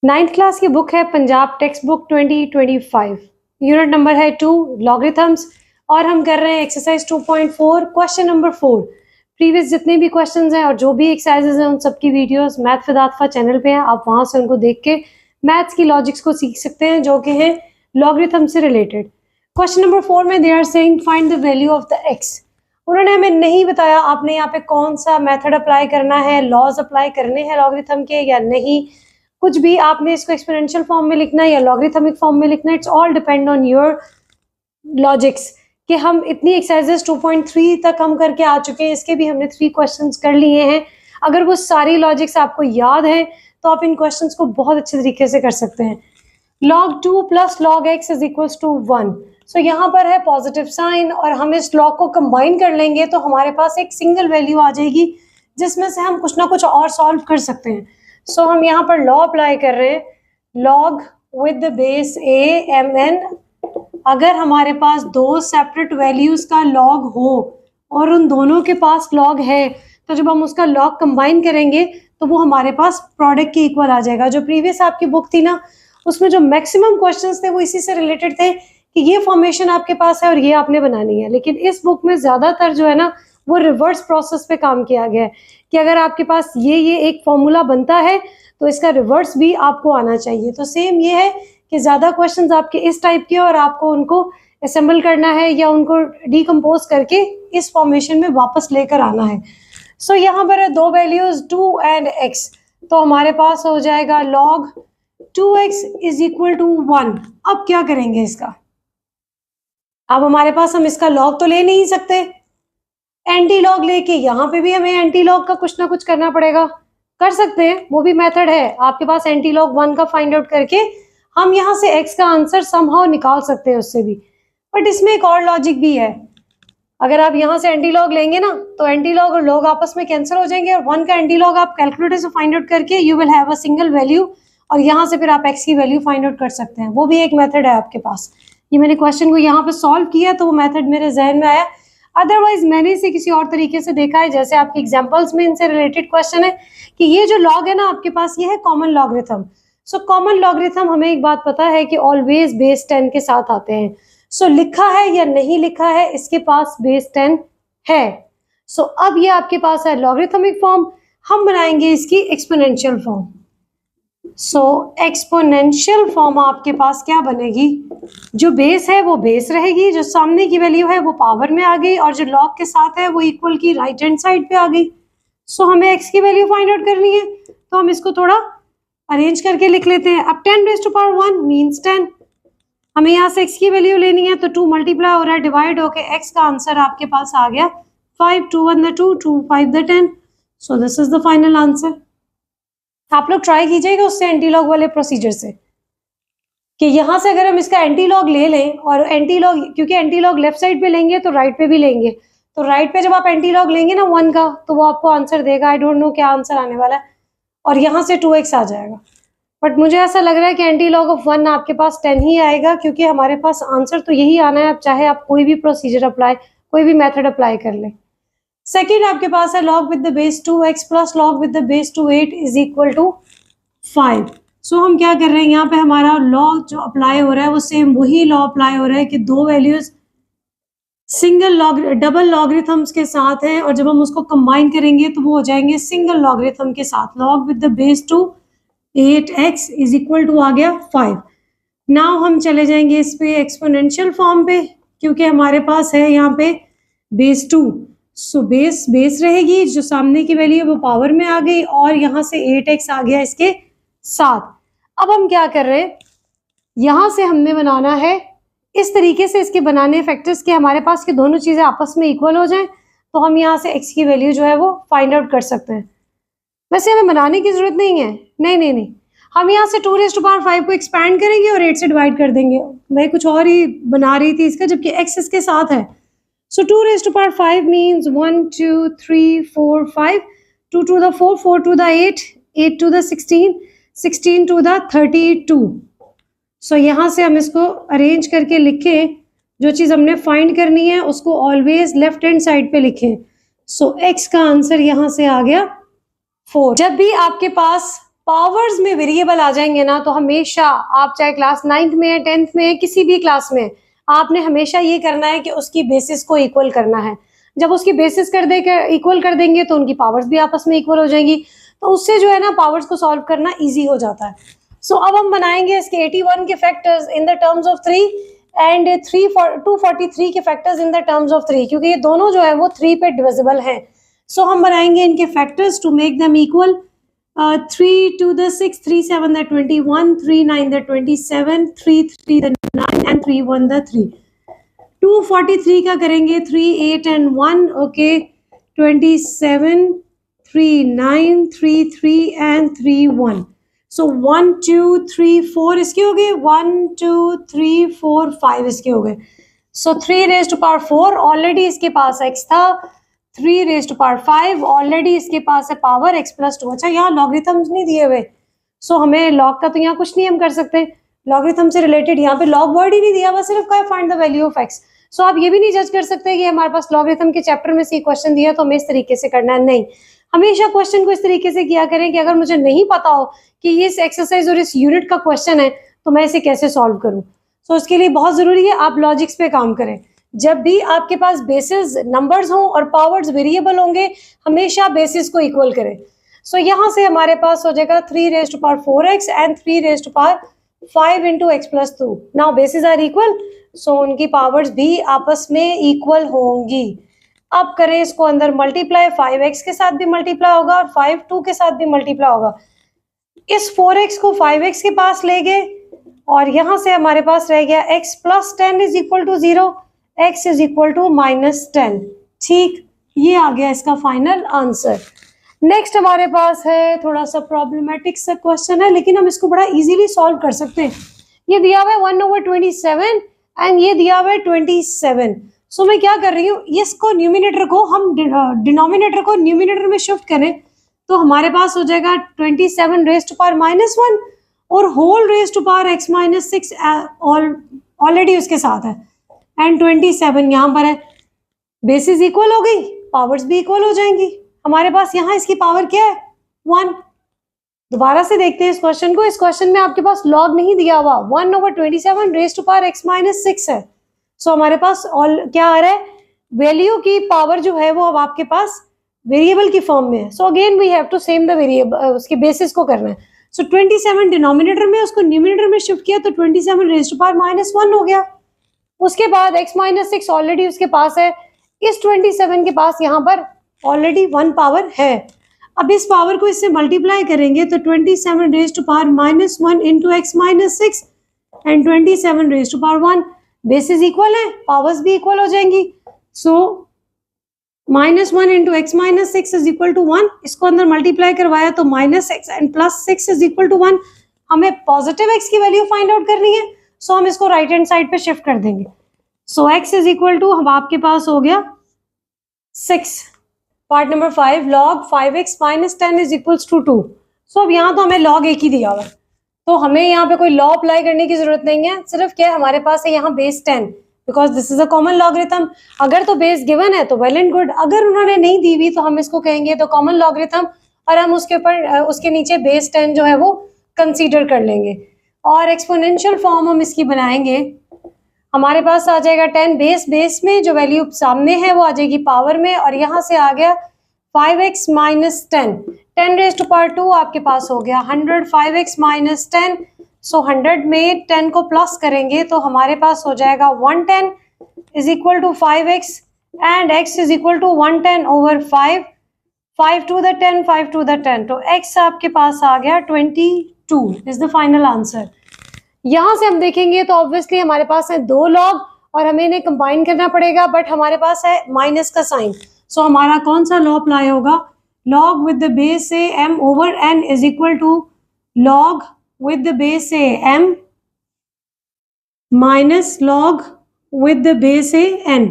9th class की book है Punjab text book 2025, unit number है 2 लॉगरिथम्स और हम कर रहे हैं एक्सरसाइज 2.4 क्वेश्चन नंबर 4। प्रीवियस जितने भी क्वेश्चंस हैं और जो भी एक्सरसाइजेज हैं उन सबकी videos math with Atifa channel पे हैं, आप वहां से उनको देख के मैथ्स की लॉजिक्स को सीख सकते हैं जो कि हैं लॉगरिथम से रिलेटेड। क्वेश्चन नंबर 4 में they are saying find the value of the x. उन्होंने हमें नहीं बताया आपने यहाँ पे कौन सा मेथड अप्लाई करना है, लॉज अप्लाई करने हैं लॉगरिथम के या नहीं, कुछ भी आपने इसको एक्सपोनेंशियल फॉर्म में लिखना है या लॉगरिथमिक फॉर्म में लिखना है, it's all depend on your logics. कि हम इतनी एक्सरसाइजेस 2.3 तक हम करके आ चुके हैं, इसके भी हमने 3 क्वेश्चंस कर लिए हैं। अगर वो सारी लॉजिक्स आपको याद हैं तो आप इन क्वेश्चंस को बहुत अच्छे तरीके से कर सकते हैं। log 2 plus log x is equals to 1। So यहाँ पर है पॉजिटिव साइन और हम इस log को कंबाइन कर लेंगे तो हमारे पास एक सिंगल वैल्यू आ जाएगी जिसमें से हम कुछ ना कुछ और सॉल्व कर सकते हैं। सो हम यहाँ पर लॉ अप्लाई कर रहे हैं, log with the base a mn। अगर हमारे पास दो सेपरेट वैल्यूज का log हो और उन दोनों के पास log है तो जब हम उसका log कंबाइन करेंगे तो वो हमारे पास प्रोडक्ट के इक्वल आ जाएगा। जो प्रीवियस आपकी बुक थी ना उसमें जो मैक्सिमम क्वेश्चंस थे वो इसी से रिलेटेड थे कि ये फॉर्मेशन आपके पास है और ये आपने बनानी है, लेकिन इस बुक में ज्यादातर जो है ना वो रिवर्स प्रोसेस पे काम किया गया है कि अगर आपके पास ये एक फॉर्मूला बनता है तो इसका रिवर्स भी आपको आना चाहिए। तो सेम ये है कि ज्यादा क्वेश्चंस आपके इस टाइप के और आपको उनको असेंबल करना है या उनको डीकम्पोज करके इस फॉर्मेशन में वापस लेकर आना है। सो यहाँ पर है दो वैल्यूज 2 एंड x, तो हमारे पास हो जाएगा log 2x is equal to 1। अब क्या करेंगे इसका, अब हमारे पास हम इसका log तो ले नहीं सकते, एंटी लॉग लेके यहाँ पे भी हमें एंटी लॉग का कुछ ना कुछ करना पड़ेगा। कर सकते हैं, वो भी मेथड है आपके पास, एंटी लॉग 1 का फाइंड आउट करके हम यहाँ से x का आंसर समहाउ निकाल सकते हैं उससे भी। बट इसमें एक और लॉजिक भी है, अगर आप यहाँ से एंटी लॉग लेंगे ना तो एंटी लॉग और लॉग आपस में कैंसिल हो जाएंगे और 1 का एंटी लॉग आप कैलकुलेटर से फाइंड आउट करके you will have a single value और यहाँ से फिर आप x की वैल्यू फाइंड आउट कर सकते हैं। वो भी एक मेथड है आपके पास। ये मैंने क्वेश्चन को यहाँ पे सॉल्व किया तो वो मेथड मेरे जहन में आया, अदरवाइज मैंने इसे किसी और तरीके से देखा है। जैसे आपके एग्जांपल्स में इनसे रिलेटेड क्वेश्चन है कि ये जो लॉग है ना आपके पास ये है common logarithm. So common logarithm हमें एक बात पता है कि ऑलवेज बेस 10 के साथ आते हैं। सो लिखा है या नहीं लिखा है, इसके पास बेस 10 है। सो अब ये आपके पास है लॉगरिथमिक फॉर्म, हम बनाएंगे इसकी exponential form. So exponential form आपके पास क्या बनेगी, जो बेस है वो बेस रहेगी, जो सामने की वैल्यू है वो पावर में आ गई और जो लॉग के साथ है वो इक्वल की राइट हैंड साइड पे आ गई। सो हमें एक्स की वैल्यू फाइंड आउट करनी है तो हम इसको थोड़ा अरेंज करके लिख लेते हैं। अब 10 रेज़ टू पावर 1 मीन्स 10, हमें यहाँ से x की वैल्यू लेनी है तो 2 मल्टीप्लाई हो रहा है, डिवाइड होके x का आंसर आपके पास आ गया 5, 2 1 the 2, 2 5 the 10। So this is the final answer. आप लोग ट्राई कीजिएगा उससे एंटी लॉग वाले प्रोसीजर से कि यहाँ से अगर हम इसका एंटी लॉग ले लें और एंटी लॉग, क्योंकि एंटी लॉग लेफ्ट साइड पे लेंगे तो राइट पे भी लेंगे, तो राइट पे जब आप एंटी लॉग लेंगे ना 1 का तो वो आपको आंसर देगा, आई डोंट नो क्या आंसर आने वाला है, और यहाँ से 2x आ जाएगा। बट मुझे ऐसा लग रहा है कि एंटी लॉग ऑफ 1 आपके पास 10 ही आएगा क्योंकि हमारे पास आंसर तो यही आना है, चाहे आप कोई भी प्रोसीजर अप्लाई, कोई भी मेथड अप्लाई कर लें। सेकेंड आपके पास है log with the base 2x plus log with the base 28 is equal to 5। So हम क्या कर रहे हैं, यहाँ पे हमारा लॉ जो अप्लाई हो रहा है वो सेम वही लॉ अप्लाई हो रहा है कि दो values single log double logarithms के साथ हैं और जब हम उसको कंबाइन करेंगे तो वो हो जाएंगे सिंगल लॉगरिथम के साथ। log with the base 2 8x is equal to आ गया 5। नाउ हम चले जाएंगे इस पे एक्सपोनेंशियल फॉर्म पे क्योंकि हमारे पास है यहाँ पे बेस 2। सो बेस रहेगी, जो सामने की वैल्यू है वो पावर में आ गई और यहाँ से 8x आ गया इसके साथ। अब हम क्या कर रहे हैं, यहाँ से हमने बनाना है इस तरीके से इसके बनाने फैक्टर्स के हमारे पास के दोनों चीजें आपस में इक्वल हो जाएं तो हम यहाँ से x की वैल्यू जो है वो फाइंड आउट कर सकते हैं। वैसे हमें बनाने की जरूरत नहीं है, नहीं, हम यहाँ से 2 रेज़ टू पावर 5 को एक्सपैंड करेंगे और 8 से डिवाइड कर देंगे। मैं कुछ और ही बना रही थी इसका जबकि x इसके साथ है। सो 2 rays to power 5 means 1 2 3 4 5, 2 to the 4, 4 to the 8, 8 to the 16, 16 to the 32। सो यहाँ से हम इसको अरेंज करके लिखें, जो चीज़ हमने फाइंड करनी है उसको ऑलवेज लेफ्ट हैंड साइड पे लिखें। सो x का आंसर यहाँ से आ गया 4। जब भी आपके पास पावर्स में वेरिएबल आ जाएंगे ना तो हमेशा आप चाहे क्लास 9th में है, 10th में है, किसी भी क्लास में, आपने हमेशा ये करना है कि उसकी बेसिस को इक्वल करना है। जब उसकी बेसिस इक्वल कर देंगे तो उनकी पावर्स भी आपस में इक्वल हो जाएंगी, तो उससे जो है ना पावर्स को सॉल्व करना इजी हो जाता है। सो अब हम बनाएंगे इसके 81 के factors in the terms of 3 and 243 के factors in the terms of 3, क्योंकि ये दोनों जो है वो 3 पे डिविजिबल हैं। सो हम बनाएंगे इनके factors to make them equal. 3 to the 6, 3 7 the 21, 3 9 the 27, 3 3 the 9 and 3 1 the 3। 243 का करेंगे 3 8 and 1, ओके 27 3 9 3 3 and 3 1। सो 1 2 3 4 इसके हो गए, 1 2 3 4 5 इसके हो गए। सो 3 रेज टू पावर 4 ऑलरेडी इसके पास x था, 3 रेज टू पावर 5 ऑलरेडी इसके पास है पावर x प्लस 2। अच्छा यहाँ लॉगरिथम्स नहीं दिए हुए, सो हमें लॉग का तो यहाँ कुछ नहीं हम कर सकते, लॉगरिथम से रिलेटेड यहाँ पे लॉग वर्ड ही नहीं दिया हुआ, सिर्फ कहा find the value of x। सो आप ये भी नहीं जज कर सकते कि हमारे पास लॉगरिथम के चैप्टर में से क्वेश्चन दिया तो हमें इस तरीके से करना है, नहीं। हमेशा क्वेश्चन को इस तरीके से किया करें कि अगर मुझे नहीं पता हो कि ये इस एक्सरसाइज और इस यूनिट का क्वेश्चन है तो मैं इसे कैसे सॉल्व करूं। सो इसके लिए बहुत जरूरी है आप लॉजिक्स पे काम करें। जब भी आपके पास बेसिस नंबर्स हों और पावर्स वेरिएबल होंगे, हमेशा बेसिस को इक्वल करें। सो यहाँ से हमारे पास हो जाएगा 3 raise to power 4x and 3 raise to power 5 into x plus 2। Now bases are equal, so उनकी पावर्स भी आपस में इक्वल होंगी। अब करें इसको अंदर मल्टीप्लाई, 5x के साथ भी मल्टीप्लाई होगा और 5 2 के साथ भी मल्टीप्लाई होगा। इस 4x को 5x के पास ले गए और यहाँ से हमारे पास रह गया x plus 10 is equal to 0, x is equal to -10। ठीक, ये आ गया इसका फाइनल आंसर। नेक्स्ट हमारे पास है थोड़ा सा प्रॉब्लमेटिक सा क्वेश्चन है, लेकिन हम इसको बड़ा इजीली सॉल्व कर सकते हैं। ये दिया हुआ है 1/27 एंड ये दिया हुआ है 27। सो मैं क्या कर रही हूँ, इसको न्यूमिनेटर को हम डिनोमिनेटर को न्यूमिनेटर में शिफ्ट करें तो हमारे पास हो जाएगा 27 रेज टू पावर -1 और whole raise to power x - 6 already उसके साथ है एंड 27 यहाँ पर है। बेसिस इक्वल हो गई, पावर्स भी इक्वल हो जाएंगी। हमारे पास यहाँ इसकी पावर क्या है 1। दोबारा से देखते हैं इस क्वेश्चन को। इस क्वेश्चन में आपके पास लॉग नहीं दिया हुआ, 1/27 रेज टू पावर x - 6 है। सो हमारे पास क्या आ रहा है, वैल्यू की पावर जो है वो अब आपके पास वेरिएबल की फॉर्म में है। So again we have to same the variable, उसके बेसिस को करना है। सो 27 डिनोमिनेटर में, उसको न्यूमिनेटर में शिफ्ट किया तो 27 रेज टू पावर -1 हो गया। उसके बाद x - 6 ऑलरेडी उसके पास है, इस 27 के पास यहाँ पर ऑलरेडी 1 पावर है। अब इस पावर को इससे मल्टीप्लाई करेंगे तो 27 raise to power -1 into x - 6 and 27 raise to power 1। Basis equal है, पावर्स भी इक्वल हो जाएंगी। So -1 into x - 6 is equal to 1। इसको अंदर मल्टीप्लाई करवाया तो -x and +6 is equal to 1। हमें पॉजिटिव x की वैल्यू फाइंड आउट करनी है, सो हम इसको राइट हैंड साइड पे शिफ्ट कर देंगे। So x is equal to हम आपके पास हो गया 6। Part number 5, log 5x - 10 is equals to 2। So अब यहाँ तो हमें log 1 ही दिया हुआ, तो हमें यहाँ पे कोई लॉ अप्लाई करने की जरूरत नहीं है। सिर्फ क्या हमारे पास है यहाँ base 10, because this is a common logarithm. अगर तो बेस गिवन है तो वेल एंड गुड, अगर उन्होंने नहीं दी हुई तो हम इसको कहेंगे तो कॉमन लॉगरिथम और हम उसके ऊपर उसके नीचे बेस 10 जो है वो कंसीडर कर लेंगे और एक्सपोनेंशियल फॉर्म हम इसकी बनाएंगे। हमारे पास आ जाएगा 10 बेस में जो वैल्यू सामने है वो आ जाएगी पावर में, और यहाँ से आ गया 5x - 10 रेज टू पावर 2 आपके पास हो गया 100 5x - 10। सो 100 में 10 को प्लस करेंगे तो हमारे पास हो जाएगा 110 is equal to 5x and x is equal to 110 over 5, 5 to the 10 5 to the 10, तो x आपके पास आ गया 22 इज द फाइनल आंसर। यहाँ से हम देखेंगे तो ऑब्वियसली हमारे पास है 2 लॉग और हमें इन्हें कंबाइन करना पड़ेगा, बट हमारे पास है माइनस का साइन। सो हमारा कौन सा लॉ अप्लाई होगा, log with the base a m over n is equal to log with the base a m minus log with the base a n।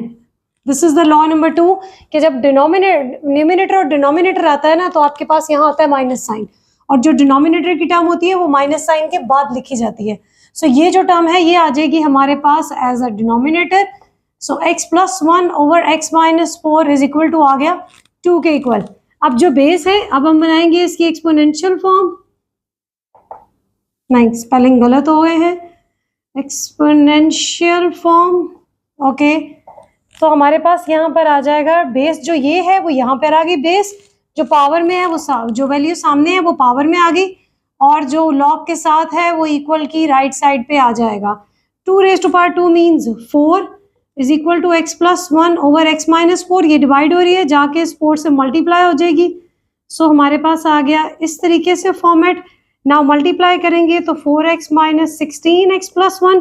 This is the law number 2 कि जब numerator और denominator आता है ना तो आपके पास यहाँ आता है माइनस साइन, और जो डिनोमिनेटर की टर्म होती है वो माइनस साइन के बाद लिखी जाती है। सो ये जो टर्म है ये आ जाएगी हमारे पास as a denominator. So x + 1 over x - 4 is equal to आ गया 2 के इक्वल। अब जो बेस है अब हम बनाएंगे इसकी एक्सपोनेंशियल फॉर्म। नहीं, स्पेलिंग गलत हो गए हैं, एक्सपोनेंशियल फॉर्म। ओके, तो हमारे पास यहाँ पर आ जाएगा बेस, जो ये है वो यहाँ पर आ गई बेस, जो पावर में है वो जो वैल्यू सामने है वो पावर में आ गई, और जो लॉग के साथ है वो इक्वल की राइट साइड पे आ जाएगा। 2 raised to power 2 means 4 is equal to x plus 1 over x minus 4। ये डिवाइड हो रही है, जाके इस 4 से मल्टीप्लाई हो जाएगी। सो हमारे पास आ गया इस तरीके से फॉर्मेट। नाउ मल्टीप्लाई करेंगे तो 4x माइनस 16 x प्लस 1,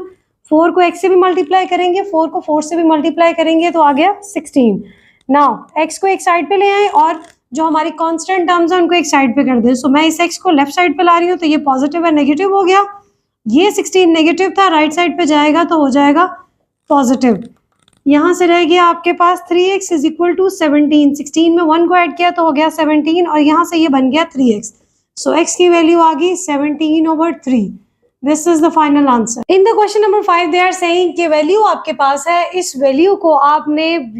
4 को x से भी मल्टीप्लाई करेंगे, 4 को 4 से भी मल्टीप्लाई करेंगे तो आ गया 16। नाउ x को एक साइड पे ले आए और जो हमारी कांस्टेंट टर्म्स है उनको एक साइड पे कर दें। सो मैं इस x को लेफ्ट साइड पे ला रही हूँ, तो ये पॉजिटिव है नेगेटिव हो गया, ये 16 नेगेटिव था, राइट साइड पे जाएगा तो हो जाएगा पॉजिटिव। यहाँ से रह गया आपके पास 3x इज इक्वल टू 17, 16 में 1 को ऐड किया तो हो गया 17, और यहाँ से ये बन गया 3x। सो x की वैल्यू आ गई 17/3। This is the final answer. In the question number 5 they are saying कि वैल्यू आपके पास है, इस वैल्यू को आपने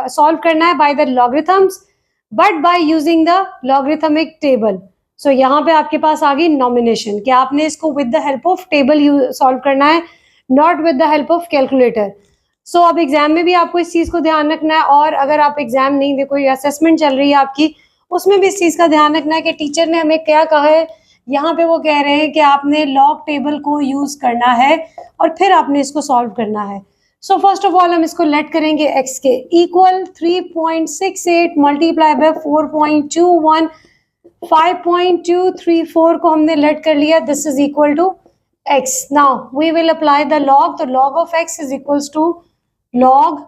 सॉल्व करना है by the logarithms but by using the logarithmic table. So यहाँ पे आपके पास आ गई नॉमिनेशन कि आपने इसको with the help of table solve करना है, not with the help of calculator. So अब एग्जाम में भी आपको इस चीज़ को ध्यान रखना है, और अगर आप एग्जाम नहीं दे, कोई असेसमेंट चल रही है आपकी, उसमें भी इस चीज़ का ध्यान रखना है कि टीचर ने हमें क्या कहा है। यहाँ पे वो कह रहे हैं कि आपने लॉग टेबल को यूज़ करना है और फिर आपने इसको सॉल्व करना है। सो फर्स्ट ऑफ ऑल हम इसको लेट करेंगे x के इक्वल 3.68 मल्टीप्लाई बाय 4.21, 5.234 को हमने लेट कर लिया, this is equal to x। Now we will apply the log, तो log of x is equals to log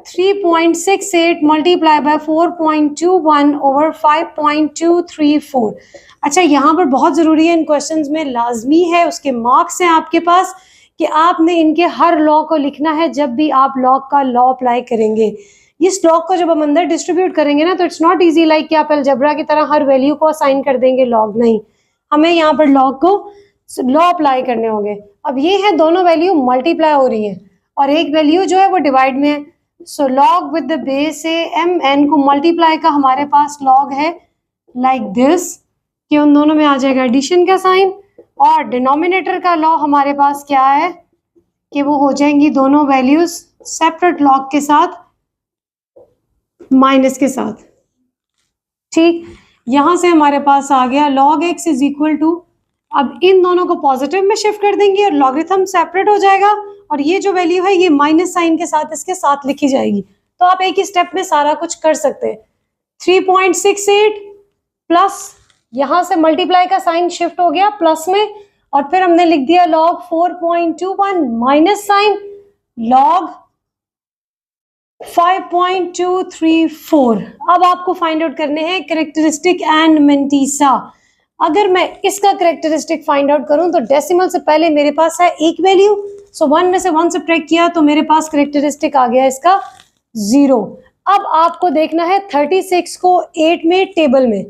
3.68 multiply by 4.21 over 5.234। अच्छा, यहाँ पर बहुत ज़रूरी है, इन क्वेश्चंस में लाजमी है, उसके मार्क्स हैं आपके पास, कि आपने इनके हर लॉ को लिखना है जब भी आप लॉग का लॉ अप्लाई करेंगे। इस लॉग को जब हम अंदर डिस्ट्रीब्यूट करेंगे ना, तो इट्स नॉट इजी लाइक कि आप अलजेब्रा की तरह हर वैल्यू को असाइन कर देंगे लॉग, नहीं, हमें यहाँ पर लॉग को लॉ अप्लाई करने होंगे। अब ये है दोनों वैल्यू मल्टीप्लाई हो रही है और एक वैल्यू जो है वो डिवाइड में है। So log with the base a m n को मल्टीप्लाई का हमारे पास लॉग है लाइक दिस, कि उन दोनों में आ जाएगा एडिशन का साइन, और डिनोमिनेटर का लॉ हमारे पास क्या है कि वो हो जाएंगी दोनों वैल्यूज सेपरेट लॉग के साथ, माइनस के साथ। ठीक, यहां से हमारे पास आ गया log x is equal to, अब इन दोनों को पॉजिटिव में शिफ्ट कर देंगे और लॉगरिथम सेपरेट हो जाएगा, और ये जो वैल्यू है ये माइनस साइन के साथ इसके साथ लिखी जाएगी। तो आप एक ही स्टेप में सारा कुछ कर सकते हैं। 3.68 प्लस यहां से मल्टीप्लाई का साइन शिफ्ट हो गया प्लस में, और फिर हमने लिख दिया log 4.21 माइनस साइन log 5.234। अब आपको फाइंड आउट करने हैं कैरेक्टरिस्टिक एंड मेंटिसा। अगर मैं इसका कैरेक्टरिस्टिक फाइंड आउट करूं तो डेसिमल से पहले मेरे पास है एक वैल्यू, सो 1 में से 1 सब्ट्रैक्ट किया तो मेरे पास कैरेक्टरिस्टिक आ गया इसका 0। अब आपको देखना है 36 को 8 में टेबल में,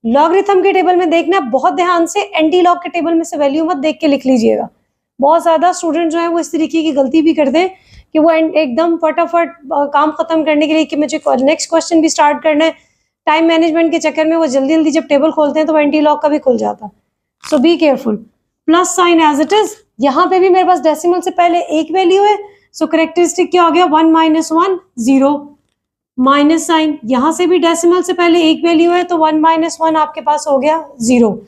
लॉगरिथम के टेबल में देखना है बहुत ध्यान से, एंटी लॉग के टेबल में से वैल्यू मत देख के लिख लीजिएगा। बहुत ज़्यादा स्टूडेंट जो है वो इस तरीके की गलती भी करते हैं कि वो एकदम फटाफट काम खत्म करने के लिए कि मुझे नेक्स्ट क्वेश्चन भी स्टार्ट करना है, टाइम मैनेजमेंट के चक्कर में वो जल्दी जल्दी जब टेबल खोलते हैं तो एंटी लॉग का भी खुल जाता है। So be careful. Plus sign as it is, यहाँ पे भी मेरे पास डेसिमल से पहले एक वैल्यू है, सो कैरेक्टरिस्टिक क्या हो गया 1 - 1 0, माइनस साइन यहाँ से भी डेसिमल से पहले एक वैल्यू है तो 1 - 1 आपके पास हो गया 0।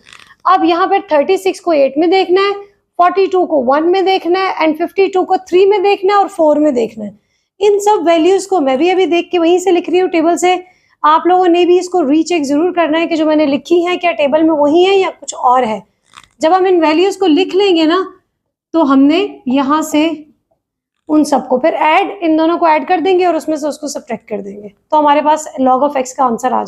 अब यहाँ पे 36 को 8 में देखना है, 42 को 1 में देखना है, एंड 52 को 3 में देखना है और 4 में देखना है। इन सब वैल्यूज को मैं भी अभी देख के वहीं से लिख रही हूँ टेबल से, आप लोगों ने भी इसको रीचेक जरूर करना है कि जो मैंने लिखी है क्या टेबल में वही है या कुछ और है। जब हम इन वैल्यूज को लिख लेंगे ना तो हमने यहाँ से उन सबको फिर ऐड, इन दोनों को ऐड कर देंगे और उसमें से उसको सब्ट्रैक्ट कर देंगे, तो हमारे पास log ऑफ x का आंसर आ जाए।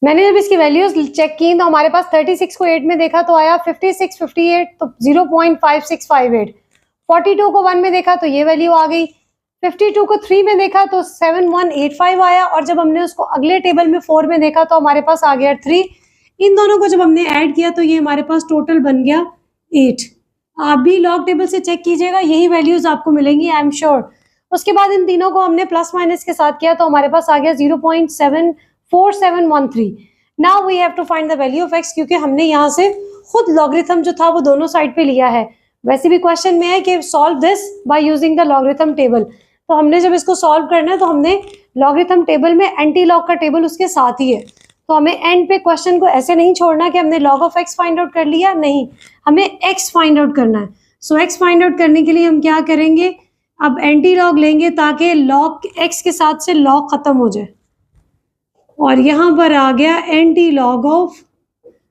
मैंने जब इसकी वैल्यूज चेक की तो हमारे पास 36 को 8 में देखा तो आया 56, 58 तो 0.5658, 42 को 1 में देखा तो ये वैल्यू आ गई, 52 को 3 में देखा तो 7185 आया, और जब हमने उसको अगले टेबल में 4 में देखा तो हमारे पास आ गया 3। इन दोनों को जब हमने ऐड किया तो ये हमारे पास टोटल बन गया 8। आप भी लॉग टेबल से चेक कीजिएगा, यही वैल्यूज आपको मिलेंगी आई एम श्योर। उसके बाद इन तीनों को हमने प्लस माइनस के साथ किया तो हमारे पास आ गया 0.74713। Now we have to find the value of x, क्योंकि हमने यहाँ से खुद लॉगरिथम जो था वो दोनों साइड पे लिया है। वैसे भी क्वेश्चन में है कि solve this by using the logarithm table, तो हमने जब इसको सॉल्व करना है तो हमने लॉगरिथम टेबल में एंटी लॉग का टेबल उसके साथ ही है, तो हमें एंड पे क्वेश्चन को ऐसे नहीं छोड़ना कि हमने log of x find out कर लिया, नहीं, हमें एक्स फाइंड आउट करना है। सो एक्स फाइंड आउट करने के लिए हम क्या करेंगे, अब एंटी लॉग लेंगे ताकि लॉग एक्स के साथ से लॉग खत्म हो जाए, और यहाँ पर आ गया एंटी लॉग ऑफ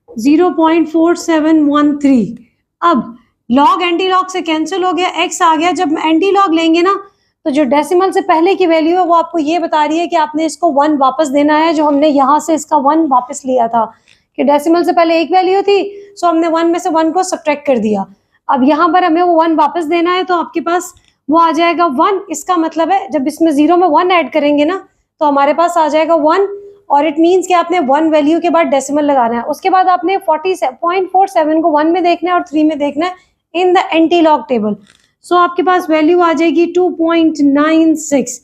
0.4713। अब लॉग एंटी लॉग से कैंसिल हो गया, एक्स आ गया। जब एंटी लॉग लेंगे ना तो जो डेसिमल से पहले की वैल्यू है वो आपको ये बता रही है कि आपने इसको 1 वापस देना है, जो हमने यहाँ से इसका 1 वापस लिया था कि डेसिमल से पहले एक वैल्यू थी, सो हमने 1 में से 1 को सब्ट्रैक्ट कर दिया। अब यहाँ पर हमें वो 1 वापस देना है, तो आपके पास वो आ जाएगा 1। इसका मतलब है जब इसमें 0 में 1 ऐड करेंगे ना तो हमारे पास आ जाएगा 1, और इट मीन्स कि आपने 1 वैल्यू के बाद डेसिमल लगाना है। उसके बाद आपने 40.47 को 1 में देखना है और 3 में देखना है in the anti log table. So आपके पास वैल्यू आ जाएगी 2.96।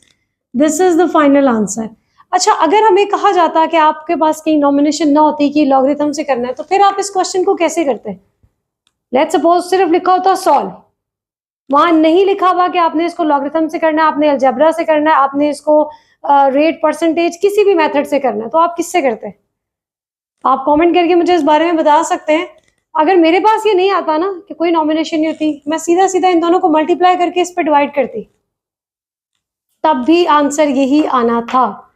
This is the final answer. अच्छा, अगर हमें कहा जाता कि आपके पास कहीं नॉमिनेशन ना होती कि लॉगरिथम से करना है, तो फिर आप इस क्वेश्चन को कैसे करते हैं? लेट्स सपोज सिर्फ लिखा होता सॉल्व, वहां नहीं लिखा हुआ कि आपने इसको लॉगरिथम से करना है, आपने अलजेब्रा से करना है, आपने इसको रेट परसेंटेज किसी भी मेथड से करना है, तो आप किससे करते हैं? आप कमेंट करके मुझे इस बारे में बता सकते हैं। अगर मेरे पास ये नहीं आता ना कि कोई नॉमिनेशन नहीं होती, मैं सीधा सीधा इन दोनों को मल्टीप्लाई करके इस पर डिवाइड करती, तब भी आंसर यही आना था।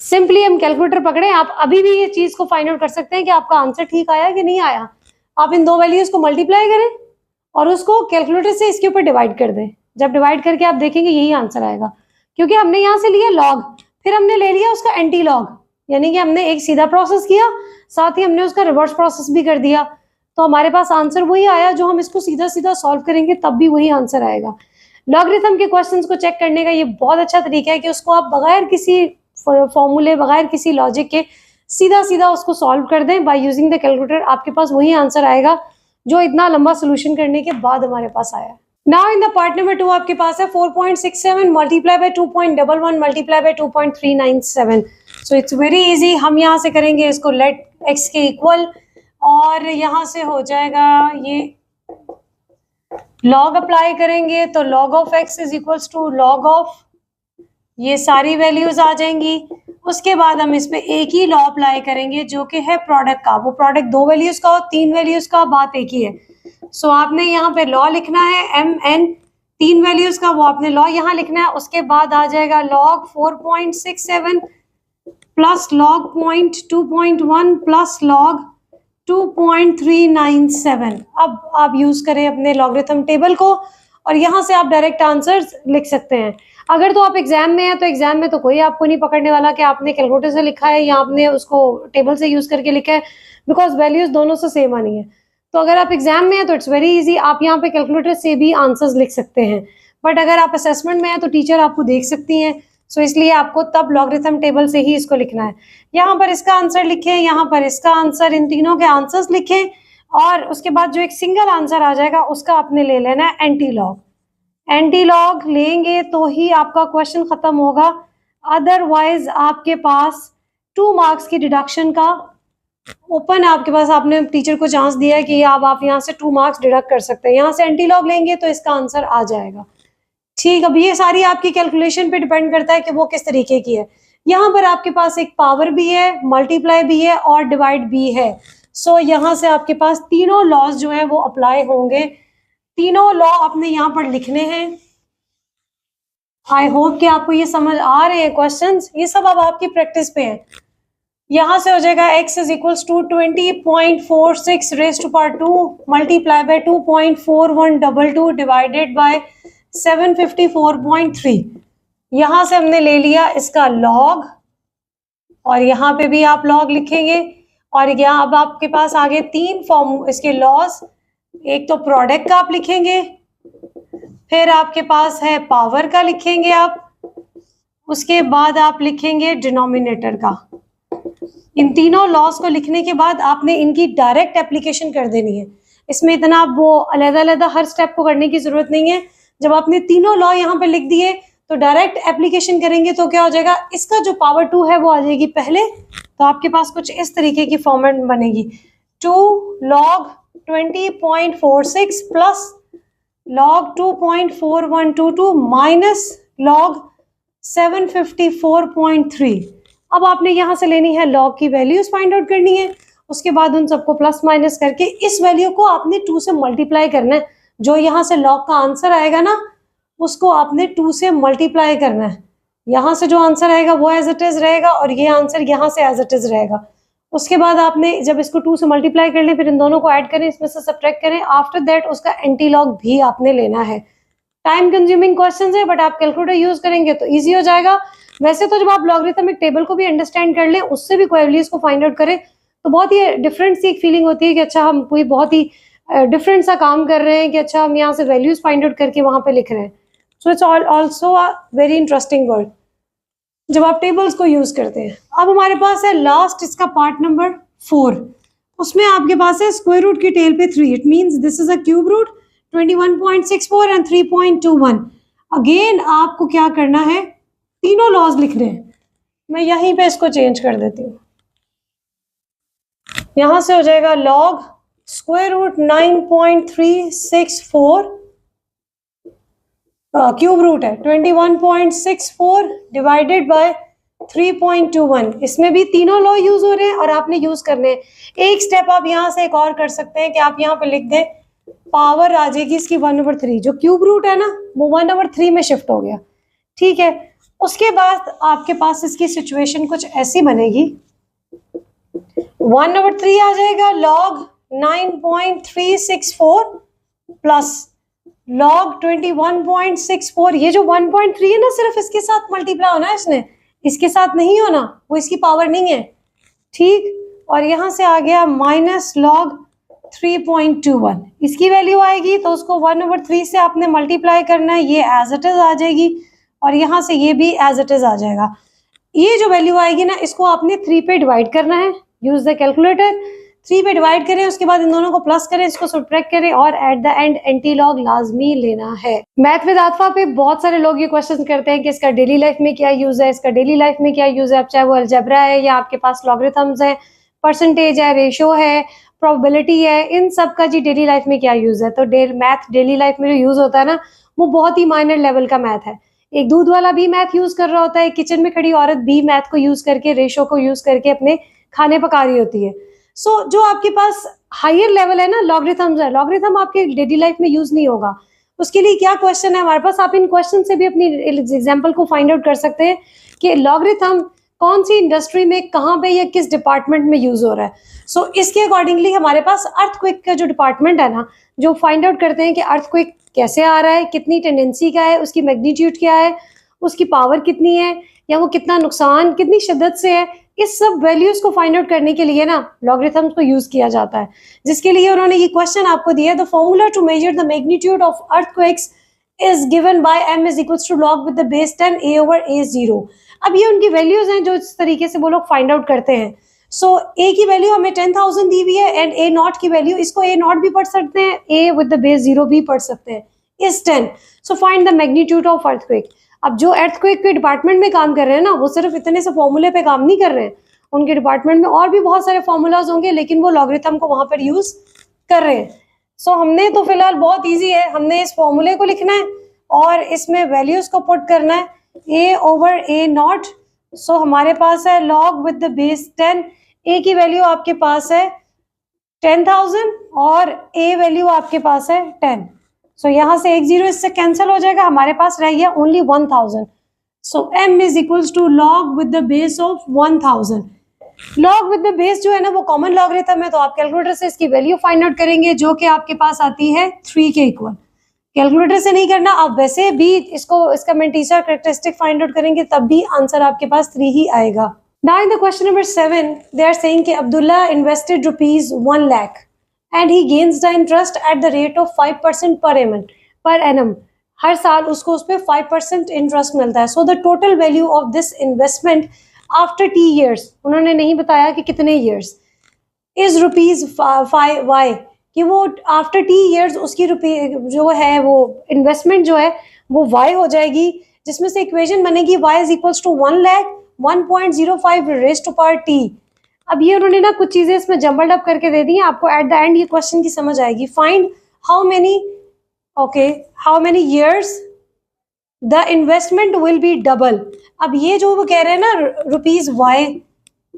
सिंपली हम कैलकुलेटर पकड़े, आप अभी भी ये चीज को फाइंड आउट कर सकते हैं कि आपका आंसर ठीक आया कि नहीं आया। आप इन दो वैल्यूज को मल्टीप्लाई करें और उसको कैलकुलेटर से इसके ऊपर डिवाइड कर दें। जब डिवाइड करके आप देखेंगे यही आंसर आएगा, क्योंकि हमने यहाँ से लिया लॉग, फिर हमने ले लिया उसका एंटी लॉग, यानी कि हमने एक सीधा प्रोसेस किया, साथ ही हमने उसका रिवर्स प्रोसेस भी कर दिया, तो हमारे पास आंसर वही आया। जो हम इसको सीधा सीधा सॉल्व करेंगे तब भी वही आंसर आएगा। लॉगरिथम के क्वेश्चंस को चेक करने का ये बहुत अच्छा तरीका है कि उसको आप बगैर किसी फॉर्मूले, बगैर किसी लॉजिक के सीधा सीधा उसको सॉल्व कर दें बाय यूजिंग द कैलकुलेटर। आपके पास वही आंसर आएगा जो इतना लंबा सोल्यूशन करने के बाद हमारे पास आया। Now in the part number 2 आपके पास है 4.67 multiply by 2.11 multiply by 2.397। So it's very easy. हम यहाँ से करेंगे इसको लेट एक्स के इक्वल, और यहाँ से हो जाएगा ये लॉग अप्लाई करेंगे तो log of x is equals to log of, ये सारी वैल्यूज आ जाएंगी। उसके बाद हम इसमें एक ही लॉ अप्लाई करेंगे जो कि है प्रोडक्ट का। वो प्रोडक्ट 2 वैल्यूज का हो, 3 वैल्यूज का, बात एक ही है। सो आपने यहाँ पे लॉ लिखना है mn, 3 वैल्यूज का वो आपने लॉ यहाँ लिखना है। उसके बाद आ जाएगा log 4.67 plus log 2.1 plus log 2.397। अब आप यूज करें अपने लॉगरिथम टेबल को और यहाँ से आप डायरेक्ट आंसर्स लिख सकते हैं। अगर तो आप एग्जाम में हैं तो एग्जाम में तो कोई आपको नहीं पकड़ने वाला कि आपने कैलकुलेटर से लिखा है या आपने उसको टेबल से यूज करके लिखा है, बिकॉज वैल्यूज दोनों से सेम आनी है। तो अगर आप एग्जाम में हैं तो इट्स वेरी इजी, आप यहाँ पे कैलकुलेटर से भी आंसर्स लिख सकते हैं। बट अगर आप असेसमेंट में हैं तो टीचर आपको देख सकती हैं, सो इसलिए आपको तब लॉगरिथम टेबल से ही इसको लिखना है। यहाँ पर इसका आंसर लिखें, यहाँ पर इसका आंसर, इन तीनों के आंसर्स लिखें, और उसके बाद जो एक सिंगल आंसर आ जाएगा उसका आपने ले लेना है एंटी लॉग। एंटी लॉग लेंगे तो ही आपका क्वेश्चन खत्म होगा, अदरवाइज आपके पास 2 मार्क्स की डिडक्शन का ओपन है आपके पास। आपने टीचर को चांस दिया है कि आप यहाँ से 2 मार्क्स डिडक्ट कर सकते हैं। यहाँ से एंटी लॉग लेंगे तो इसका आंसर आ जाएगा। ठीक, अब ये सारी आपकी कैलकुलेशन पे डिपेंड करता है कि वो किस तरीके की है। यहाँ पर आपके पास एक पावर भी है, मल्टीप्लाई भी है और डिवाइड भी है। सो यहाँ से आपके पास तीनों लॉज जो है वो अप्लाई होंगे। तीनों लॉ आपने यहाँ पर लिखने हैं। आई होप कि आपको ये समझ आ रहे हैं क्वेश्चंस। ये सब अब आपकी प्रैक्टिस पे है। यहाँ से हो जाएगा x is equals to 20.46 raise to power 2 multiply by 2.4122 divided by 754.3। यहाँ से हमने ले लिया इसका लॉग, और यहाँ पे भी आप लॉग लिखेंगे। और यहाँ अब आपके पास आगे 3 फॉर्म इसके लॉज। एक तो प्रोडक्ट का आप लिखेंगे, फिर आपके पास है पावर का लिखेंगे आप, उसके बाद आप लिखेंगे डिनोमिनेटर का। इन तीनों लॉज को लिखने के बाद आपने इनकी डायरेक्ट एप्लीकेशन कर देनी है। इसमें इतना वो अलग-अलग हर स्टेप को करने की जरूरत नहीं है। जब आपने तीनों लॉ यहाँ पे लिख दिए तो डायरेक्ट एप्लीकेशन करेंगे तो क्या हो जाएगा, इसका जो पावर 2 है वो आ जाएगी पहले, तो आपके पास कुछ इस तरीके की फॉर्मेट बनेगी। 2 log 20.46 plus log 2.4122 minus log 754.3। अब आपने यहाँ से लेनी है log की वैल्यूज फाइंड आउट करनी है, उसके बाद उन सबको प्लस माइनस करके इस वैल्यू को आपने 2 से मल्टीप्लाई करना है। जो यहाँ से log का आंसर आएगा ना उसको आपने 2 से मल्टीप्लाई करना है। यहाँ से जो आंसर आएगा वो एज इट इज रहेगा और ये आंसर यहाँ से एज इट इज रहेगा। उसके बाद आपने जब इसको 2 से मल्टीप्लाई कर लें फिर इन दोनों को ऐड करें, इसमें से सब्ट्रैक्ट करें, आफ्टर दैट उसका एंटी लॉग भी आपने लेना है। टाइम कंज्यूमिंग क्वेश्चन है बट आप कैलकुलेटर यूज करेंगे तो ईजी हो जाएगा। वैसे तो जब आप लॉगरिथमिक टेबल को भी अंडरस्टैंड कर लें, उससे भी वैल्यूज को फाइंड आउट करें तो बहुत ही डिफरेंट सी एक फीलिंग होती है कि अच्छा हम कोई बहुत ही डिफरेंट सा काम कर रहे हैं कि अच्छा हम यहाँ से वैल्यूज फाइंड आउट करके वहां पे लिख रहे हैं। So it's also a very interesting work जब आप टेबल्स को यूज करते हैं। अब हमारे पास है लास्ट इसका पार्ट नंबर 4, उसमें आपके पास है स्क्वायर रूट की टेल पे 3। It means this is a cube root 21.64 and 3.21। Again आपको क्या करना है, तीनों लॉज लिखने हैं। मैं यहीं पे इसको चेंज कर देती हूँ, यहां से हो जाएगा log square root 9.364 cube root है 21.64 डिवाइडेड बाय 3.21। इसमें भी तीनों लॉ यूज हो रहे हैं और आपने यूज करने हैं। एक स्टेप आप यहाँ से एक और कर सकते हैं कि आप यहाँ पे लिख दें पावर आ जाएगी इसकी 1/3। जो क्यूब रूट है ना वो 1/3 में शिफ्ट हो गया, ठीक है। उसके बाद आपके पास इसकी सिचुएशन कुछ ऐसी बनेगी, 1/3 आ जाएगा log 9.364 प्लस log 21.64। ये जो 1.3 है ना सिर्फ इसके साथ मल्टीप्लाई होना है, इसने इसके साथ नहीं होना, वो इसकी पावर नहीं है, ठीक। और यहां से आ गया माइनस log 3.21। इसकी वैल्यू आएगी तो उसको 1/3 से आपने मल्टीप्लाई करना है, ये एज इट इज आ जाएगी और यहां से ये भी एज इट इज आ जाएगा। ये जो वैल्यू आएगी ना इसको आपने 3 पे डिवाइड करना है, यूज द कैलकुलेटर। 3 पे डिवाइड करें, उसके बाद इन दोनों को प्लस करें, इसको सब्ट्रैक्ट करें और at the end anti log लाजमी लेना है। मैथ विद आतफा पे बहुत सारे लोग ये क्वेश्चन करते हैं कि इसका डेली लाइफ में क्या यूज है, इसका डेली लाइफ में क्या यूज है। अब चाहे वो अलजेब्रा है या आपके पास लॉगरिथम्स है, परसेंटेज है, रेशो है, प्रोबेबिलिटी है, इन सब का जी डेली लाइफ में क्या यूज है। तो मैथ डेली लाइफ में जो यूज होता है ना वो बहुत ही माइनर लेवल का मैथ है। एक दूध वाला भी मैथ यूज कर रहा होता है, किचन में खड़ी औरत भी मैथ को यूज करके, रेशो को यूज करके अपने खाने पका रही होती है। सो जो आपके पास हायर लेवल है ना लॉगरिथम्स है, लॉगरिथम आपके डेली लाइफ में यूज नहीं होगा। उसके लिए क्या क्वेश्चन है हमारे पास, आप इन क्वेश्चन से भी अपनी एग्जाम्पल को फाइंड आउट कर सकते हैं कि लॉगरिथम कौन सी इंडस्ट्री में, कहाँ पे या किस डिपार्टमेंट में यूज हो रहा है। सो इसके अकॉर्डिंगली हमारे पास अर्थक्वेक का जो डिपार्टमेंट है ना, जो फाइंड आउट करते हैं कि अर्थक्वेक कैसे आ रहा है, कितनी टेंडेंसी का है, उसकी मैग्नीट्यूड क्या है, उसकी पावर कितनी है, या वो कितना नुकसान कितनी शिद्दत से है, इस सब वैल्यूज को फाइंड आउट करने के लिए ना लॉगरिथम्स को यूज किया जाता है। जिसके लिए उन्होंने ये क्वेश्चन आपको दिया है, the formula to measure the magnitude of earthquakes is given by m is equals to log with the base 10 a/a0। अब ये उनकी वैल्यूज हैं जो इस तरीके से वो लोग फाइंड आउट करते हैं। सो a की वैल्यू हमें 10,000 दी हुई है एंड a नॉट की वैल्यू, इसको a नॉट भी पढ़ सकते हैं, a विद द बेस 0 भी पढ़ सकते हैं, is 10। So find the magnitude of earthquake. अब जो अर्थक्वेक के डिपार्टमेंट में काम कर रहे हैं ना वो सिर्फ इतने से फॉर्मूले पे काम नहीं कर रहे हैं, उनके डिपार्टमेंट में और भी बहुत सारे फॉर्मूलाज होंगे लेकिन वो लॉगरिथम को वहां पर यूज कर रहे हैं। सो हमने तो फिलहाल बहुत इजी है, हमने इस फॉर्मूले को लिखना है और इसमें वैल्यूज को पुट करना है a/a0। सो हमारे पास है log with the base 10, a की वैल्यू आपके पास है 10,000 और a वैल्यू आपके पास है 10। सो यहाँ से 1 0 इससे कैंसिल हो जाएगा, हमारे पास रह गया only 1000। So m is equals to log with the base of 1000। log with the base जो है ना वो कॉमन लॉगरिथम है, तो आप कैलकुलेटर से इसकी वैल्यू फाइंड आउट करेंगे जो कि आपके पास आती है 3 के इक्वल। कैलकुलेटर से नहीं करना, आप वैसे भी इसको इसका मेंटिसा कैरेक्टरिस्टिक फाइंड आउट करेंगे तब भी आंसर आपके पास 3 ही आएगा। Now in the question number 7 they are saying कि Abdullah invested ₹1 lakh and he gains the interest at the rate of 5% per annum. हर साल उसको उस पर 5% इंटरेस्ट मिलता है। So the total value of this investment after T years, उन्होंने नहीं बताया कि कितने ईयर्स, इज ₹5 कि वो आफ्टर T years उसकी जो है वो इन्वेस्टमेंट जो है वो y हो जाएगी, जिसमें से इक्वेशन बनेगी y is equals to 1 lakh 1.05 raised to power t। अब ये उन्होंने ना कुछ चीजें इसमें जम्बल्ड अप करके दे दी हैं, आपको एट द एंड ये क्वेश्चन की समझ आएगी। Find how many years the investment will be double. अब ये जो वो कह रहे हैं ना ₹Y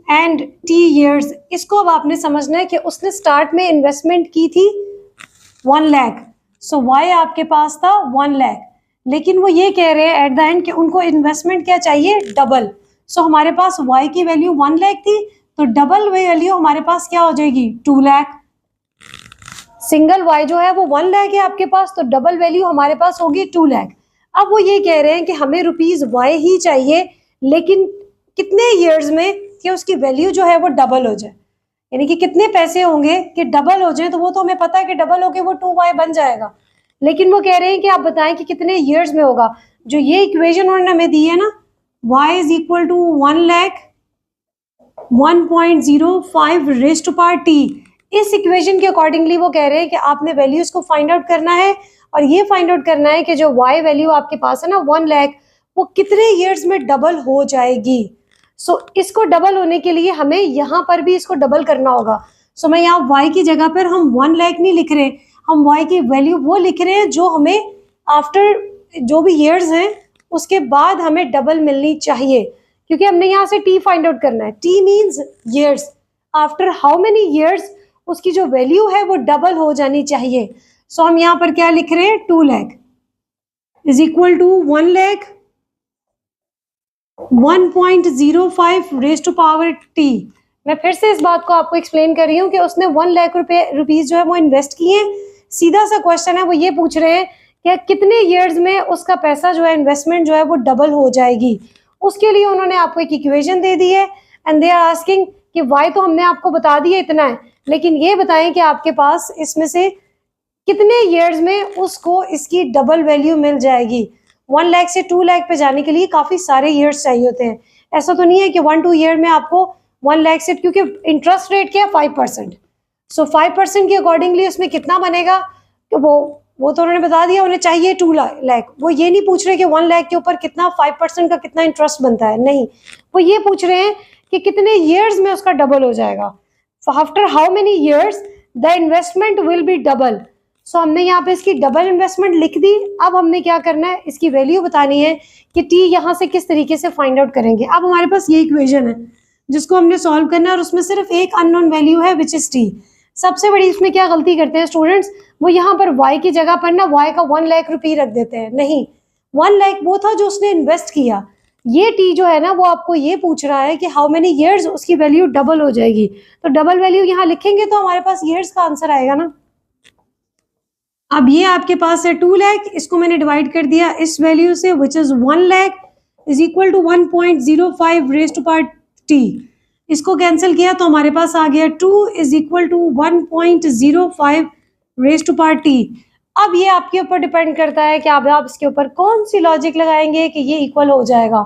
एंड T ईयर्स, इसको अब आपने समझना है कि उसने स्टार्ट में इन्वेस्टमेंट की थी 1 लाख, सो Y आपके पास था 1 लाख, लेकिन वो ये कह रहे हैं एट द एंड कि उनको इन्वेस्टमेंट क्या चाहिए, डबल। सो हमारे पास Y की वैल्यू 1 लाख थी, तो डबल वैल्यू हमारे पास क्या हो जाएगी, 2 लाख। सिंगल Y जो है वो 1 लाख है आपके पास, तो डबल वैल्यू हमारे पास होगी 2 लाख। अब वो ये कह रहे हैं कि हमें ₹Y ही चाहिए, लेकिन कितने ईयर्स में कि उसकी वैल्यू जो है वो डबल हो जाए, यानी कि कितने पैसे होंगे कि डबल हो जाए। तो वो तो हमें पता है कि डबल होके वो 2Y बन जाएगा, लेकिन वो कह रहे हैं कि आप बताएं कि कितने ईयर्स में होगा। जो ये इक्वेशन उन्होंने हमें दी है ना, Y is equal to 1 lakh 1.05 raise to power T, इस इक्वेशन के अकॉर्डिंगली वो कह रहे हैं कि आपने वैल्यूज को फाइंड आउट करना है, और ये फाइंड आउट करना है कि जो Y वैल्यू आपके पास है ना 1 लाख, वो कितने ईयर्स में डबल हो जाएगी। सो इसको डबल होने के लिए हमें यहाँ पर भी इसको डबल करना होगा। सो मैं यहाँ Y की जगह पर हम 1 लाख नहीं लिख रहे, हम Y की वैल्यू वो लिख रहे हैं जो हमें आफ्टर जो भी ईयर्स हैं उसके बाद हमें डबल मिलनी चाहिए, क्योंकि हमने यहाँ से T फाइंड आउट करना है। T means years, after how many years उसकी जो वैल्यू है वो डबल हो जानी चाहिए। सो हम यहाँ पर क्या लिख रहे हैं, 2 lakh is equal to 1 lakh 1.05 raise to power T। मैं फिर से इस बात को आपको एक्सप्लेन कर रही हूँ कि उसने 1 लाख रुपीज जो है वो इन्वेस्ट किए हैं। सीधा सा क्वेश्चन है, वो ये पूछ रहे हैं कि कितने ईयर्स में उसका पैसा जो है, इन्वेस्टमेंट जो है वो डबल हो जाएगी। उसके लिए उन्होंने आपको एक इक्वेशन दे दी है, एंड दे आर आस्किंग कि Y तो हमने आपको बता दिया इतना है, लेकिन ये बताएं कि आपके पास इसमें से कितने ईयर्स में उसको इसकी डबल वैल्यू मिल जाएगी। 1 लाख से 2 लाख पे जाने के लिए काफ़ी सारे ईयर्स चाहिए होते हैं। ऐसा तो नहीं है कि 1-2 ईयर में आपको 1 लाख से, क्योंकि इंटरेस्ट रेट क्या है 5%, सो 5% के अकॉर्डिंगली उसमें कितना बनेगा, कि वो तो उन्होंने बता दिया, उन्हें चाहिए 2 लाख। वो ये नहीं पूछ रहे कि 1 लाख के ऊपर कितना 5% का कितना इंटरेस्ट बनता है, नहीं, वो ये पूछ रहे हैं कि कितने ईयर्स में उसका डबल हो जाएगा। After how many years the investment will be double. So हमने यहाँ पे इसकी डबल इन्वेस्टमेंट लिख दी। अब हमने क्या करना है, इसकी वैल्यू बतानी है कि T यहाँ से किस तरीके से फाइंड आउट करेंगे। अब हमारे पास ये इक्वेशन है जिसको हमने सॉल्व करना है, और उसमें सिर्फ एक अननोन वैल्यू है विच इज T। सबसे बड़ी इसमें क्या गलती करते हैं स्टूडेंट्स, वो यहाँ पर Y की जगह पर ना Y का 1 लाख रुपये रख देते हैं। नहीं, 1 लाख वो था जो उसने इन्वेस्ट किया, ये T जो है ना वो आपको ये पूछ रहा है कि हाउ मेनी ईयर्स उसकी वैल्यू डबल हो जाएगी। तो डबल वैल्यू यहाँ लिखेंगे तो हमारे पास ईयर्स का आंसर आएगा ना। अब ये आपके पास है 2 लाख, इसको मैंने डिवाइड कर दिया इस वैल्यू से which is 1 lakh is equal to 1.05 raise to power T। इसको कैंसिल किया तो हमारे पास आ गया 2 is equal to 1.05 raise to power T। अब ये आपके ऊपर डिपेंड करता है कि आप इसके ऊपर कौन सी लॉजिक लगाएंगे कि ये इक्वल हो जाएगा।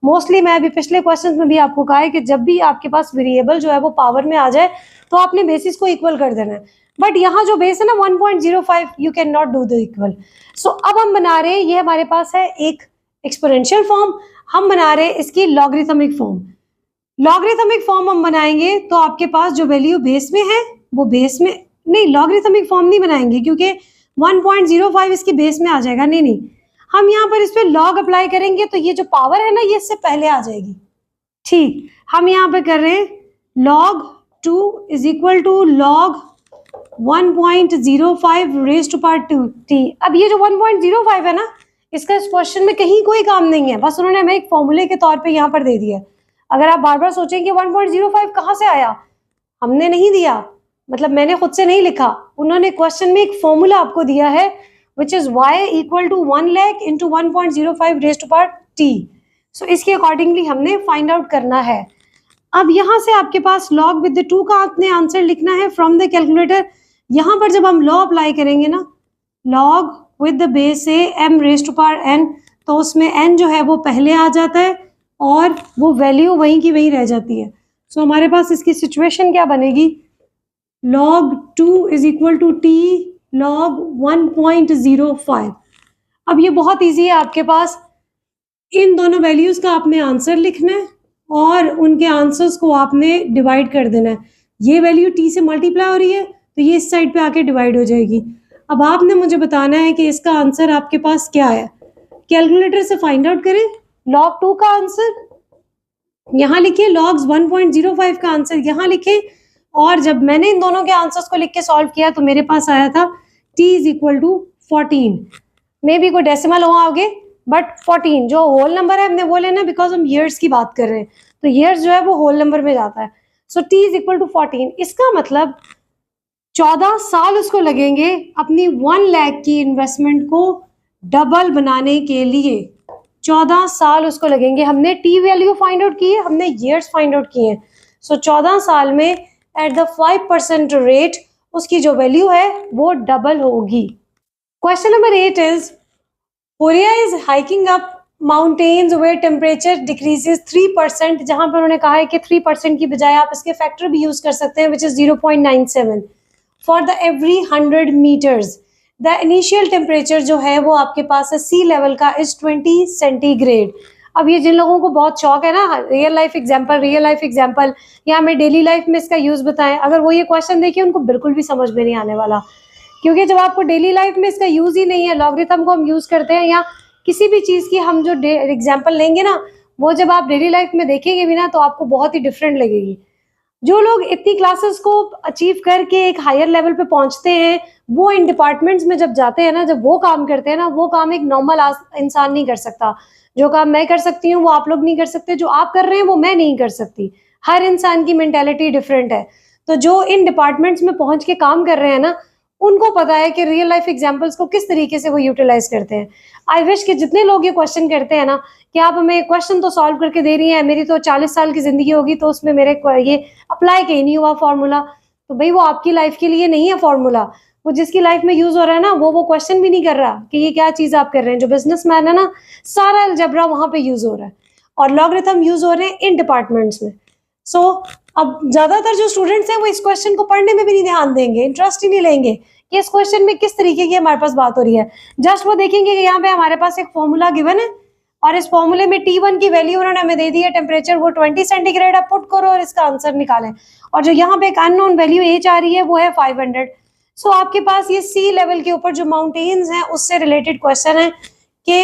मोस्टली मैं अभी पिछले क्वेश्चन में भी आपको कहा है कि जब भी आपके पास वेरिएबल जो है वो पावर में आ जाए तो आपने बेसिस को इक्वल कर देना है, बट यहाँ जो बेस है ना 1.05, you can not do the equal. So अब हम बना रहे हैं, ये हमारे पास है एक एक्सपोनेंशियल फॉर्म, हम बना रहे हैं इसकी लॉगरिथमिक फॉर्म। लॉगरिथमिक फॉर्म हम बनाएंगे तो आपके पास जो वैल्यू बेस में है वो बेस में नहीं, लॉगरिथमिक फॉर्म नहीं बनाएंगे क्योंकि 1.05 इसकी बेस में आ जाएगा। नहीं नहीं, हम यहाँ पर इस पर लॉग अप्लाई करेंगे तो ये जो पावर है ना ये इससे पहले आ जाएगी। ठीक, हम यहाँ पे कर रहे हैं log 2 is equal to log 1.05 raise to power T। अब ये जो 1.05 है ना, इसका इस क्वेश्चन में कहीं कोई काम नहीं है, बस उन्होंने हमें एक फॉर्मूले के तौर पे यहाँ पर दे दिया है। अगर आप बार बार सोचें कि 1.05 कहाँ से आया, हमने नहीं दिया, मतलब मैंने खुद से नहीं लिखा, उन्होंने क्वेश्चन में एक फॉर्मूला आपको दिया है which is y equal to 1 lakh into 1.05 raise to power T। So इसके अकॉर्डिंगली हमने फाइंड आउट करना है। अब यहाँ से आपके पास log विद द 2 का आपने आंसर लिखना है फ्रॉम द कैलकुलेटर। यहाँ पर जब हम लॉ अप्लाई करेंगे ना, log विद द बेस है m raise to power n, तो उसमें n जो है वो पहले आ जाता है और वो वैल्यू वहीं की वहीं रह जाती है। सो हमारे पास इसकी सिचुएशन क्या बनेगी, log 2 is equal to T log 1.05। अब ये बहुत ईजी है, आपके पास इन दोनों वैल्यूज का आपने आंसर लिखना है और उनके आंसर्स को आपने डिवाइड कर देना है। ये वैल्यू t से मल्टीप्लाई हो रही है तो ये इस साइड पे आके डिवाइड हो जाएगी। अब आपने मुझे बताना है कि इसका आंसर आपके पास क्या है। कैलकुलेटर से फाइंड आउट करें। log 2 का आंसर यहाँ लिखिए, logs 1.05 का आंसर यहाँ लिखे, और जब मैंने इन दोनों के आंसर्स को लिख के सॉल्व किया तो मेरे पास आया था t is equal to 14। May be कोई डेसिमल हो आगे, बट 14 जो होल नंबर है हमने वो लेना, बिकॉज हम ईयर्स की बात कर रहे हैं तो ईयर्स जो है वो होल नंबर में जाता है। सो t इज इक्वल टू 14। इसका मतलब 14 साल उसको लगेंगे अपनी 1 लाख की इन्वेस्टमेंट को डबल बनाने के लिए। 14 साल उसको लगेंगे। हमने टी वैल्यू फाइंड आउट की है, हमने ईयर्स फाइंड आउट किए हैं। सो 14 साल में एट द 5% रेट उसकी जो वैल्यू है वो डबल होगी। Question number 8 is Korea is hiking up mountains where temperature decreases 3%। जहां पर उन्होंने कहा है कि 3% की बजाय आप इसके फैक्टर भी यूज कर सकते हैं, which is 0.97 for the every 100 metres. The initial temperature जो है वो आपके पास है सी लेवल का इज 20 सेंटीग्रेड। अब ये जिन लोगों को बहुत शौक है ना रियल लाइफ एग्जांपल या हमें डेली लाइफ में इसका यूज बताएं, अगर वो ये क्वेश्चन देखिए उनको बिल्कुल भी समझ में नहीं आने वाला, क्योंकि जब आपको डेली लाइफ में इसका यूज ही नहीं है, लॉगरिथम को हम यूज करते हैं या किसी भी चीज की हम जो एग्जाम्पल लेंगे ना, वो जब आप डेली लाइफ में देखेंगे भी ना तो आपको बहुत ही डिफरेंट लगेगी। जो लोग इतनी क्लासेस को अचीव करके एक हायर लेवल पे पहुंचते हैं, वो इन डिपार्टमेंट्स में जब जाते हैं ना, जब वो काम करते हैं ना, वो काम एक नॉर्मल इंसान नहीं कर सकता। जो काम मैं कर सकती हूँ वो आप लोग नहीं कर सकते, जो आप कर रहे हैं वो मैं नहीं कर सकती। हर इंसान की मेंटेलिटी डिफरेंट है। तो जो इन डिपार्टमेंट्स में पहुंच के काम कर रहे हैं ना, उनको पता है कि रियल लाइफ एग्जाम्पल्स को किस तरीके से वो यूटिलाइज करते हैं। आई विश कि जितने लोग ये क्वेश्चन करते हैं ना कि आप हमें क्वेश्चन तो सॉल्व करके दे रही हैं, मेरी तो 40 साल की जिंदगी होगी तो उसमें मेरे ये अप्लाई कहीं नहीं हुआ फॉर्मूला, तो भाई वो आपकी लाइफ के लिए नहीं है फॉर्मूला। वो जिसकी लाइफ में यूज हो रहा है ना, वो क्वेश्चन भी नहीं कर रहा कि ये क्या चीज आप कर रहे हैं। जो बिजनेसमैन है ना, सारा अलजेब्रा वहां पे यूज हो रहा है और लॉगरिथम यूज हो रहे हैं इन डिपार्टमेंट्स में। सो अब ज्यादातर जो स्टूडेंट्स हैं वो इस क्वेश्चन को पढ़ने में भी नहीं ध्यान देंगे, इंटरेस्ट ही नहीं लेंगे कि इस क्वेश्चन में किस तरीके की हमारे पास बात हो रही है। जस्ट वो देखेंगे कि यहाँ पे हमारे पास एक फॉर्मूला गिवन है और इस फॉर्मूले में T1 की वैल्यू उन्होंने हमें दे दी है, टेम्परेचर वो 20 सेंटीग्रेड है, पुट करो और इसका आंसर निकालें। और जो यहाँ पे एक अननोन वैल्यू एच आ रही है वो है 500। सो आपके पास ये सी लेवल के ऊपर जो माउंटेन्स हैं उससे रिलेटेड क्वेश्चन है कि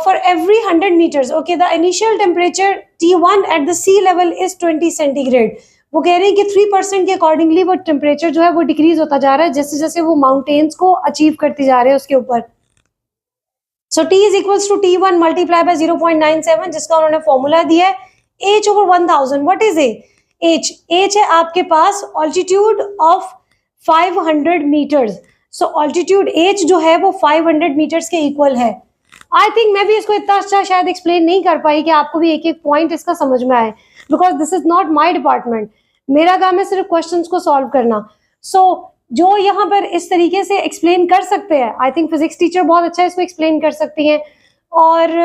for every 100 meters, okay, the initial temperature T1 at the sea level is 20 centigrade। वो कह रहे हैं कि 3% के अकॉर्डिंगली वो टेम्परेचर जो है वो डिक्रीज होता जा रहा है जैसे जैसे वो माउंटेन्स को अचीव करते जा रहे हैं उसके ऊपर। So T is equals to T1 multiply by 0.97, जिसका उन्होंने फॉर्मूला दिया है H over 1000। What is H? H है आपके पास altitude of 500 metres. So altitude H जो है वो 500 मीटर्स के इक्वल है। आई थिंक मैं भी इसको इतना अच्छा शायद एक्सप्लेन नहीं कर पाई कि आपको भी एक एक पॉइंट इसका समझ में आए, because this is not my department. मेरा काम है सिर्फ क्वेश्चंस को सॉल्व करना। सो जो यहाँ पर इस तरीके से एक्सप्लेन कर सकते हैं, आई थिंक फिजिक्स टीचर बहुत अच्छा इसको एक्सप्लेन कर सकती हैं, और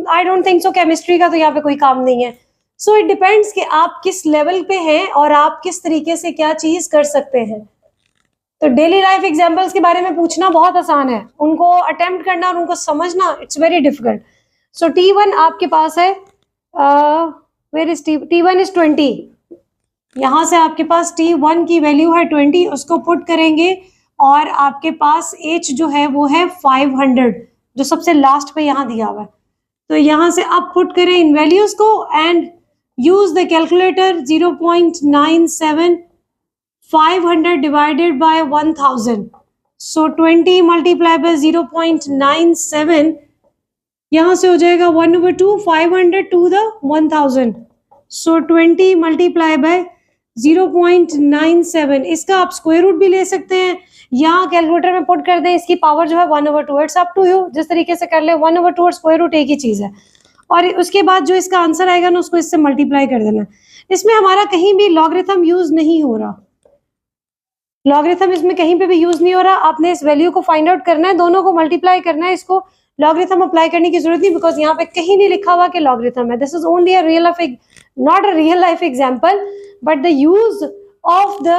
I don't think so chemistry का तो यहाँ पे कोई काम नहीं है। सो इट डिपेंड्स कि आप किस लेवल पे हैं और आप किस तरीके से क्या चीज कर सकते हैं। तो डेली लाइफ एग्जाम्पल्स के बारे में पूछना बहुत आसान है, उनको अटेम्प्ट करना और उनको समझना it's very difficult. So T1 आपके पास है वेयर इज T1 इज 20। यहाँ से आपके पास T1 की वैल्यू है 20, उसको पुट करेंगे और आपके पास H जो है वो है 500, जो सबसे लास्ट पे यहाँ दिया हुआ है। तो यहाँ से आप पुट करें इन वैल्यूज को and use the calculator. 0.97 500 divided by 1000, so 20 multiplied by 0.97, यहाँ से हो जाएगा 1/2 500 to the 1000, so 20 multiplied by 0.97। इसका आप स्क्वायर रूट भी ले सकते हैं या कैलकुलेटर में पुट कर दें, इसकी पावर जो है 1/2, इट्स अप टू यू, जिस तरीके से कर ले। 1/2 और स्क्वायर रूट एक ही चीज है। और उसके बाद जो इसका आंसर आएगा ना उसको इससे मल्टीप्लाई कर देना। इसमें हमारा कहीं भी लॉगरिथम यूज नहीं हो रहा, लॉगरिथम इसमें कहीं पे भी यूज नहीं हो रहा। आपने इस वैल्यू को फाइंड आउट करना है, दोनों को मल्टीप्लाई करना है, इसको लॉगरिथम अप्लाई करने की जरूरत नहीं, बिकॉज यहाँ पे कहीं नहीं लिखा हुआ कि लॉगरिथम है। This is only a real life, not a real life example, but the use of the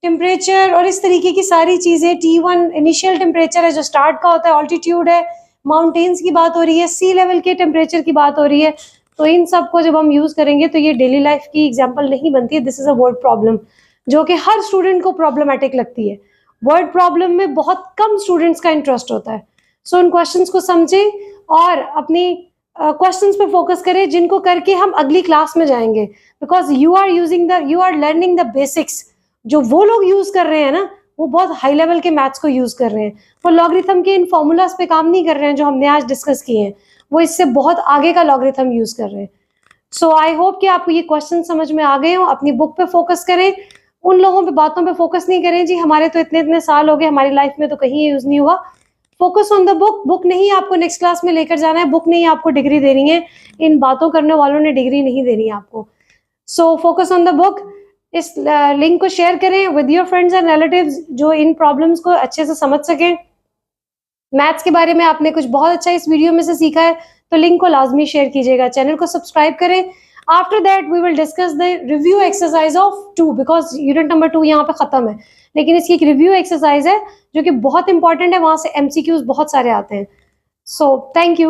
temperature और इस तरीके की सारी चीजें। T1 इनिशियल टेम्परेचर है जो स्टार्ट का होता है, ऑल्टीट्यूड है, माउंटेन्स की बात हो रही है, सी लेवल के टेम्परेचर की बात हो रही है। तो इन सब को जब हम यूज करेंगे तो ये डेली लाइफ की एग्जाम्पल नहीं बनती है, this is a word problem, जो कि हर स्टूडेंट को प्रॉब्लमेटिक लगती है। वर्ड प्रॉब्लम में बहुत कम स्टूडेंट्स का इंटरेस्ट होता है। सो इन क्वेश्चंस को समझें और अपनी क्वेश्चंस पे फोकस करें, जिनको करके हम अगली क्लास में जाएंगे, because you are learning the basics. जो वो लोग यूज कर रहे हैं ना, वो बहुत हाई लेवल के मैथ्स को यूज कर रहे हैं, वो लॉगरिथम के इन फॉर्मूलाज पे काम नहीं कर रहे हैं जो हमने आज डिस्कस किए हैं, वो इससे बहुत आगे का लॉगरिथम यूज कर रहे हैं। सो आई होप कि आपको ये क्वेश्चन समझ में आ गए हो। अपनी बुक पे फोकस करें, उन लोगों पे बातों पे फोकस नहीं करें जी हमारे तो इतने इतने साल हो गए, हमारी लाइफ में तो कहीं यूज नहीं हुआ। Focus on the book. Book नहीं आपको नेक्स्ट क्लास में लेकर जाना है, बुक नहीं आपको डिग्री दे रही है, इन बातों करने वालों ने डिग्री नहीं देनी है आपको। So focus on the book. इस लिंक को शेयर करें with your friends and relatives जो इन प्रॉब्लम्स को अच्छे से समझ सकें। मैथ्स के बारे में आपने कुछ बहुत अच्छा इस वीडियो में से सीखा है तो लिंक को लाजमी शेयर कीजिएगा, चैनल को सब्सक्राइब करें। After that we will discuss the review exercise of 2, because unit number 2 यहाँ पे खत्म है, लेकिन इसकी एक रिव्यू एक्सरसाइज है जो कि बहुत इंपॉर्टेंट है, वहां से MCQs बहुत सारे आते हैं। So thank you.